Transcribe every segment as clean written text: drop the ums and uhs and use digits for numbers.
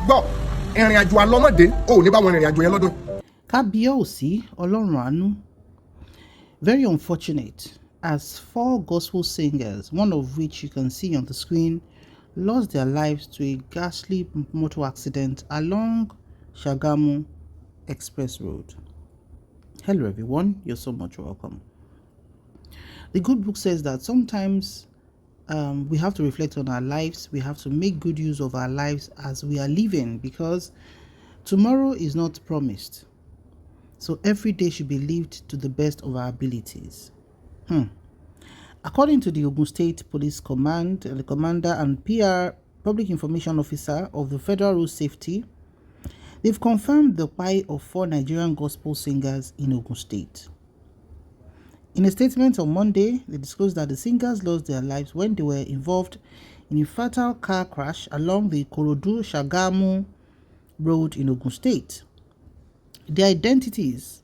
gbọ́ ìrìn àjò àlọ́mọdé ò ní bá wọn ìrìn àjò yẹn lọ́dún. Kábíyèsí Ọlọ́run àánú. Very unfortunate, as 4 gospel singers, one of which you can see on the screen, lost their lives to a ghastly motor accident along Shagamu Express Road. Hello everyone, you're so much welcome. The good book says that sometimes we have to reflect on our lives. We have to make good use of our lives as we are living, because tomorrow is not promised. So every day should be lived to the best of our abilities. According to the Ogun State Police Command, the commander and PR Public Information Officer of the Federal Road Safety, they've confirmed the kpai of 4 Nigerian gospel singers in Ogun State. In a statement on Monday, they disclosed that the singers lost their lives when they were involved in a fatal car crash along the Ikorodu-Shagamu Road in Ogun State. The identities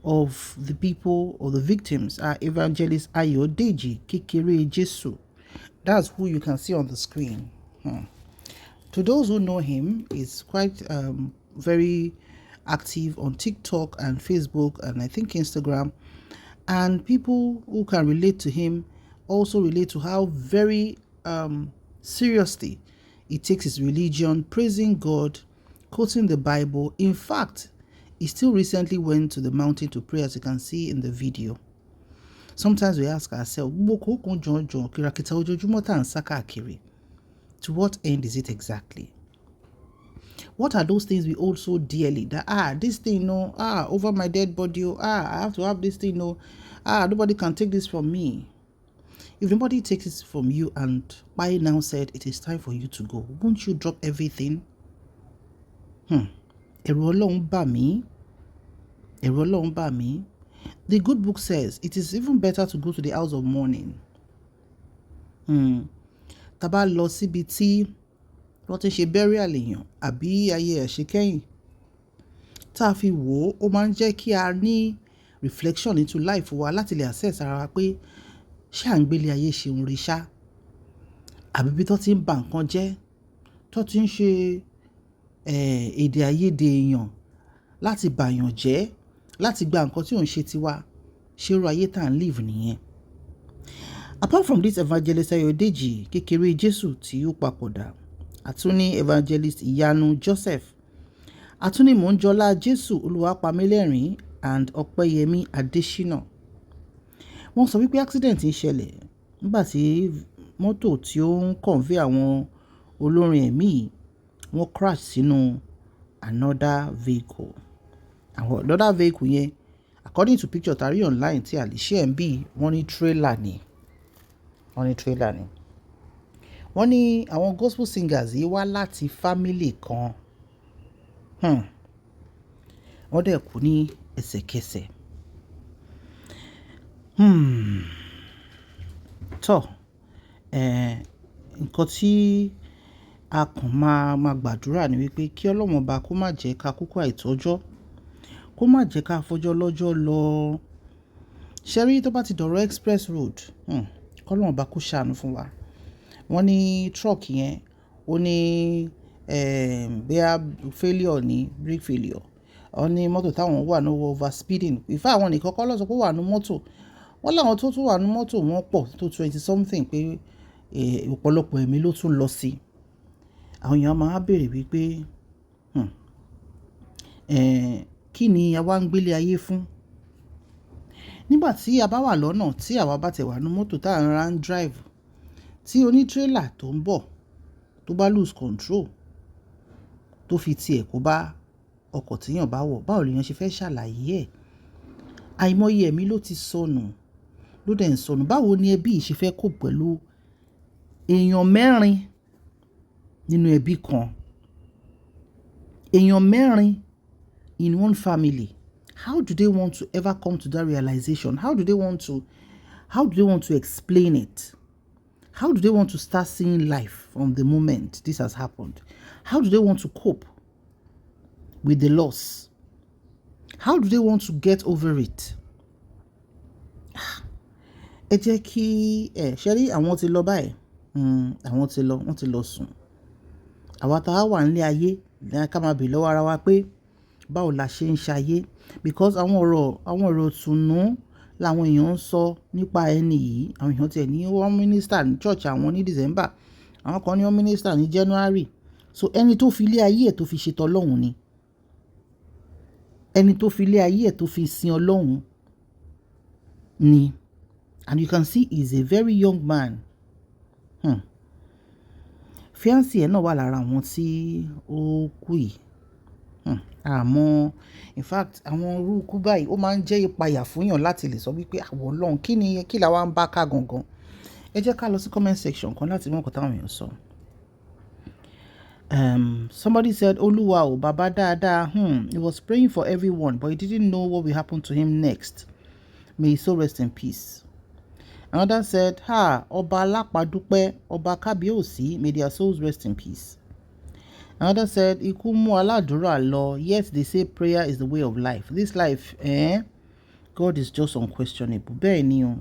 of the people or the victims are Evangelist Ayodeji KekereJesu. That's who you can see on the screen. To those who know him, he's quite very active on TikTok and Facebook and I think Instagram. And people who can relate to him also relate to how very seriously he takes his religion, praising God, quoting the Bible. In fact, he still recently went to the mountain to pray, as you can see in the video. Sometimes we ask ourselves, to what end is it exactly? What are those things we hold so dearly? That this thing, no, over my dead body, I have to have this thing, no, nobody can take this from me. If nobody takes it from you and kpai now said it is time for you to go, won't you drop everything? Ẹ̀rù Ọlọ́run bà mí. Ẹ̀rù Ọlọ́run bà mí. The good book says it is even better to go to the house of mourning. Tá bá lọ síbi tí wọ́n ti ṣe burial èèyàn àbí ayé ẹ̀ ṣe kẹ́yìn, tá a fi wò ó máa ń jẹ́ kí a ní reflection into life wa láti lè assess ara wa pé ṣé à ń gbélé ayé ṣe ń rí ṣá, àbí bí tó ti ń ba nǹkan jẹ́, tó ti ń ṣe èdè àìyedè èèyàn láti bàyàn jẹ́, láti gba nǹkan tí ò ń ṣe tiwa, ṣé irú ayé tá à ń live nìyẹn. Apart from this evangelist Ayodeji KekereJesu tí ó papòdà, àtúní evangelist Ìyanu Joseph, àtúní Mọ́njọ́lá Jésù Olúwapamílẹ́rìn and Ọpẹ́yẹmí Adésínà. Wọ́n sọ wípé accident ń ṣẹlẹ̀ nígbà tí mọ́tò tí ó ń convey àwọn olórin ẹ̀mí wọ́n crash sínú another vehicle. Àwọn another vehicle yẹn, according to picture tari online tí a lè share ń bí, wọ́n ní trailer ni. Wọ́n ní àwọn gospel singers yìí wá láti family kan. Wọ́n dẹ̀ kú ní ẹsẹ̀kẹsẹ̀. Nǹkan tí a kàn máa gbàdúrà ni wípé kí Ọlọ́run Ọba kó má jẹ́ ká kúkú àìtọ́jọ́, kó má jẹ́ ká fọjọ́ lọ́jọ́ lọ. Ṣẹ́rí tó bá ti dọ̀rọ̀ express road, k'Ọlọ́run Ọba kó ṣàánú fún wa. Wọ́n ní truck yẹn ó ní bóyá failure ní brake failure. Wọ́n ní mọ́tò táwọn wà ní over speeding. Ìfẹ́ àwọn nìkan kọ́ ló sọ pé wà ní mọ́tò. Wọ́n láwọn tó tún wà ní mọ́tò wọ́n pọ̀ tó 20 something, pé ọ̀pọ̀lọpọ̀ ẹ̀mí ló tún lọ sí. Àwọn èèyàn máa béèrè wípé kí ni a wá ń gbélé ayé fún? Nígbà tí a bá wà lọ́nà tí àwa bá tẹ̀ wà ní mọ́tò tá à ń ra ń drive, tí oní trailer tó ń bọ̀ tó bá lose control tó fi tiẹ̀ kó bá ọkọ̀ tíyàn bá wọ̀, báwo lèèyàn ṣe fẹ́ ṣàlàyé ẹ̀? Àìmọye ẹ̀mí ló ti sọnù, ló dẹ̀ ń sọnù. Báwo ni ẹbí yìí ṣe fẹ́ cope pẹ̀lú èèyàn 4 nínú ẹbí kan? Èèyàn 4 in one family. How do they want to ever come to that realization? How do they want to explain it? How do they want to start seeing life from the moment this has happened? How do they want to cope with the loss? How do they want to get over it? Ẹ jẹ́ kí ṣe rí àwọn tí lọ báyìí, àwọn tí lọ, wọ́n ti lọ sùn. àwa tá a wà nílé ayé ní ká máa bèèrè lọ́wọ́ ara wa pé báwo la ṣe ń ṣayé, because àwọn ọ̀rọ̀ tùnú làwọn èèyàn ń sọ nípa ẹni yìí. Àwọn èèyàn tiẹ̀ ní wọ́n mínísítà ní church àwọn ní December, àwọn kan ní wọ́n mínísítà ní January. So ẹni tó fi ilé ayé ẹ̀ tó fi ṣe tọlọ́hun ni, ẹni tó fi ilé ayé ẹ̀ tó fi sin Ọlọ́hun ni, and you can see he's a very young man. Fiancee ẹ̀ náà wà lára àwọn tí ó kú yìí. Àmọ́ in fact àwọn orúkú báyìí ó máa ń jẹ́ ìpayà fún yàn láti lè sọ wípé àwọn Ọlọ́run kí la wá ń bá ká gangan. Ẹ jẹ́ ká lọ sí comment section kan láti mọ̀ nǹkan táwọn èèyàn sọ. Somebody said, Olúwa o, bàbá dáadáa, he was praying for everyone, but he didn't know what will happen to him next. May his soul rest in peace. Another said, Ọba Alápàdúpẹ́, Ọba Kábíyèsí, may their souls rest in peace. Another said, Ikú mú aládùúrà lọ, yet they say prayer is the way of life. This life, God is just unquestionable. Bẹ́ẹ̀ ni o.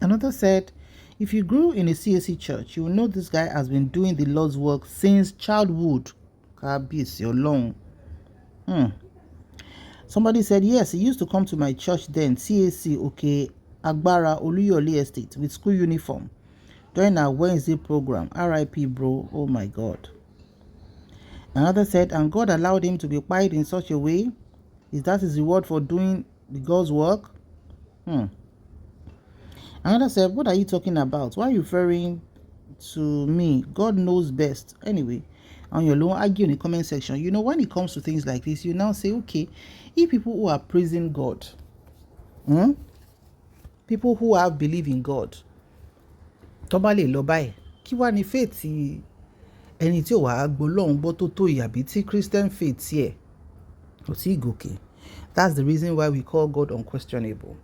Another said, if you grew in a CAC church, you will know this guy has been doing the Lord's work since childhood. Kábíyèsí Ọlọ́run. Somebody said, yes, he used to come to my church then, CAC, okay, Agbára Olúyọ̀lé Estate, with school uniform during our Wednesday program. RIP, bro. Oh my God. Another said, and God allowed him to be quiet in such a way. Is that his reward for doing the God's work? Another said, what are you talking about? Why are you referring to me? God knows best. Anyway, and you'll argue in the comment section. You know, when it comes to things like this, you now say, okay, if people who are praising God, people who have belief in God, tó bá lè lọ báyìí, kí wá ní faith ẹni tí ò wá gbọ́ Ọlọ́run gbọ́ tó ìyàbí tí Christian faith yẹ kò tí gòkè. That's the reason why we call God unquestionable.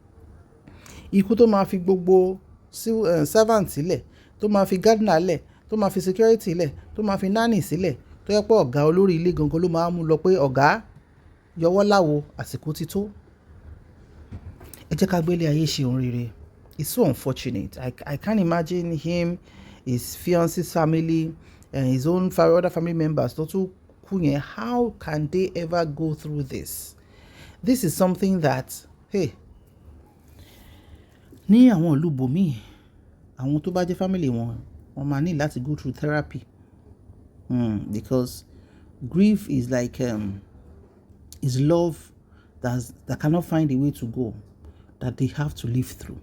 Ikú tó máa fi gbogbo servant sílẹ̀, tó máa fi gardener lẹ̀, tó máa fi security lẹ̀, tó máa fi nanny sílẹ̀, tó yẹ pé ọ̀gá olórí ilé gangan ló máa mú lọ pé ọ̀gá yọwọ́ láwo àsìkò ti tó. Ẹ jẹ́ ká gbélé ayé ṣe ohun rere. It's so unfortunate. I can't imagine him, his fiance's family, and his own other family members. How can they ever go through this? This is something that, ní àwọn ìlú bòmíì, àwọn tó bá jẹ́ family wọn máa ní láti go through therapy. Because grief is like is love that cannot find a way to go, that they have to live through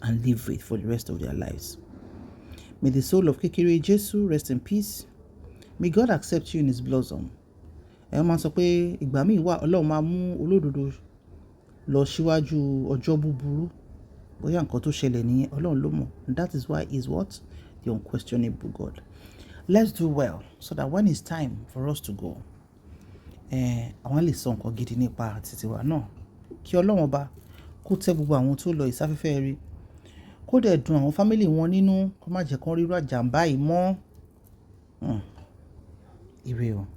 and live with for the rest of their lives. May the soul of KekereJesu rest in peace. May God accept you in his bosom. Ẹ máa sọ pé ìgbà míì wà Ọlọ́run máa mú olódodo lọ síwájú ọjọ́ búburú. Bóyá nǹkan tó ṣẹlẹ̀ nìyẹn, Ọlọ́run ló mọ̀. And that is why he's what? The unquestionable God. Let's do well so that when it's time for us to go, àwọn lè sọ nǹkan gidi nípa títí wa náà. Kí Ọlọ́run ọba kó tẹ́ gbogbo àwọn tó lọ ìsáfẹ́fẹ́ rí, kó dẹ̀ dùn àwọn fámìlì wọn nínú, kó má jẹ́ kán rírú àjàmbá yìí mọ́. Ire o.